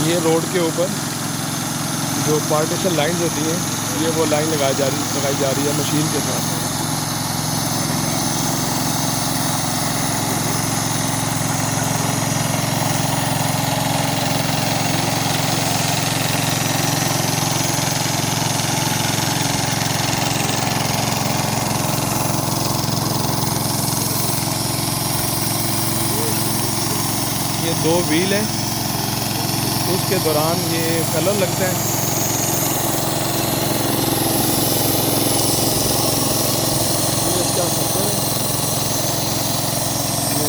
ये रोड के ऊपर जो पार्टीशन लाइंस होती हैं, ये वो लाइन लगाई जा रही है मशीन के साथ। ये 2 व्हील है, उसके दौरान ये कलर लगता है। ये इसका सफर है,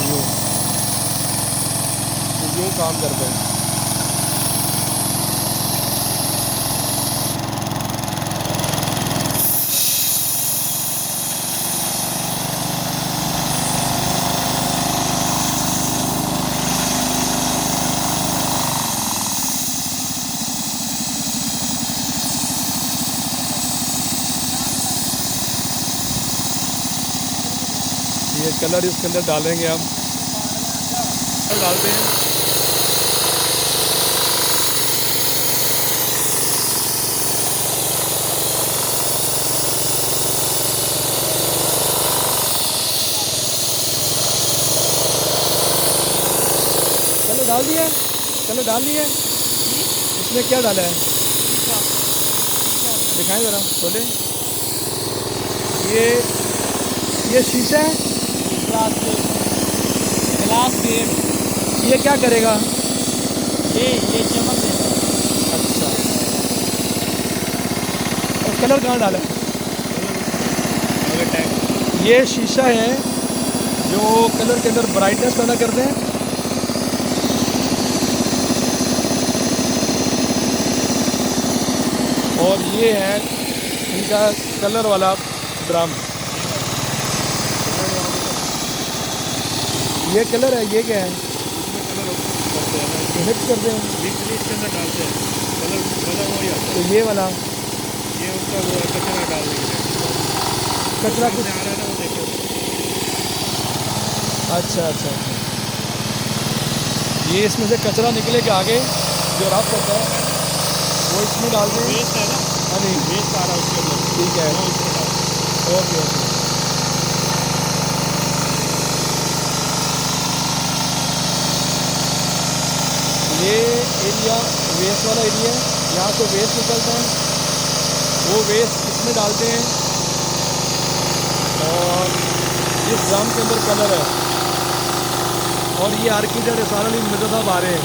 ये यूँ काम करता है। ये कलर इसके अंदर डालेंगे हम, डालते हैं। कलर डाल दिया, कलर डाल दिया। इसमें क्या डाला है दिखाएं ज़रा बोले। ये शीशा है, ग्लास पे ये क्या करेगा? ये चमक देगा। अच्छा, और कलर कहाँ डाला है? ये शीशा है जो कलर के अंदर ब्राइटनेस पैदा करते हैं। और ये है इनका कलर वाला ड्रम। ये कलर है, ये क्या है? मिक्स करते हैं, इसके अंदर डालते हैं कलर वही आता तो ये वाला है। ये उसका वो कचरा डालने के लिए, कचरा कुछ। आ रहा है ना वो देखिए। अच्छा अच्छा, ये इसमें से कचरा निकले के आगे जो रफ होता है वो इसमें डालते हैं। वेस्ट है ना, हाँ नहीं, वेस्ट आ रहा है उसके अंदर, ठीक है, वो इसमें डालते हैं। Okay okay. ये एरिया वेस्ट वाला एरिया है, यहाँ से वेस्ट निकलता है, वो वेस्ट इसमें डालते हैं। और इस ड्रम के अंदर कलर है। और ये आर्किटेक्ट इरफान अली मिर्ज़ा साहब आ रहे हैं।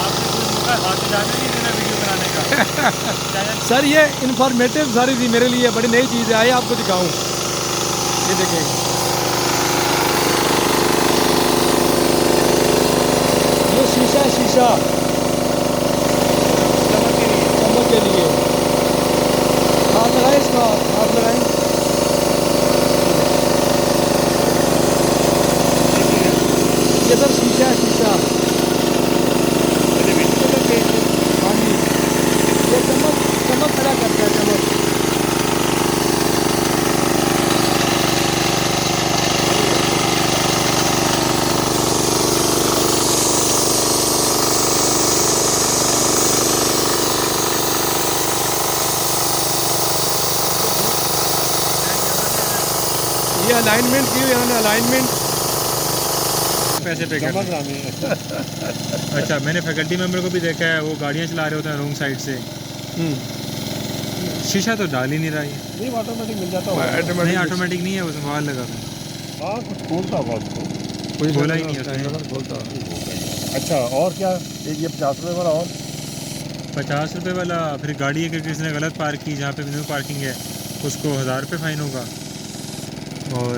आपने कोई मौका हाथ जाने नहीं देना वीडियो बनाने का। सर ये इंफॉर्मेटिव सारी थी मेरे लिए, बड़ी नई चीज़ है, आइए आपको दिखाऊं। ये देखें, ये शीशा है, शीशा चमक के लिए। हाथ लगाएं इसका, हाथ लगाएं। ये सर शीशा है, शीशा। हाँ जी, ये चमक चमक पैदा करता है, चमक। ये अलाइनमेंट की हुई है, अलाइनमेंट। पैसे पे कर अच्छा, मैंने फैकल्टी मेंबर को भी देखा है, वो गाड़ियाँ चला रहे होते हैं रॉन्ग साइड से। शीशा तो डाल ही नहीं रहा है। नहीं ऑटोमेटिक मिल जाता होगा। नहीं ऑटोमेटिक नहीं है, उसमें मोबाइल लगा था। हाँ कुछ खोलता होगा उसको। कोई बोला ही नहीं उसने। बोलता। अच्छा और क्या, एक ये 50 रुपये वाला और 50 रुपये वाला, फिर गाड़ी अगर किसी ने गलत पार्क की जहाँ पे न्यू पार्किंग है उसको 1000 रुपये फ़ाइन होगा। और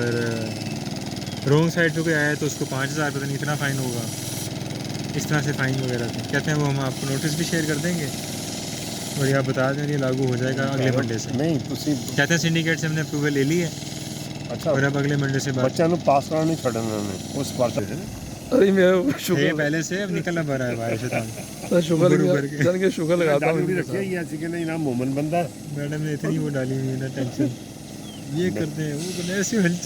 रॉन्ग साइड पे कोई आया है तो उसको 5000 पता नहीं इतना फ़ाइन होगा। इस तरह से फ़ाइन वगैरह थे, कहते हैं वो हम आपको नोटिस भी शेयर कर देंगे और ये आप बता दें ये लागू हो जाएगा अगले मंडे से। नहीं कहते हैं सिंडिकेट से हमने अप्रूवल ले ली है। अच्छा, और अब अगले मंडे से बात। बच्चा लोग पास कराना नहीं छोड़ना उन्होंने उस बार से। अरे मैं ये शुगर पहले से अब निकलना भरा है भाई शैतान। शुगर ऊपर के। जान के शुगर लगाता हूँ। रखिए ये ऐसी के नहीं नाम मोमन बंदा है। मैडम ने इतनी वो डाली हुई है ना टेंशन। ये करते हैं वो करते हैं, ऐसी हलचल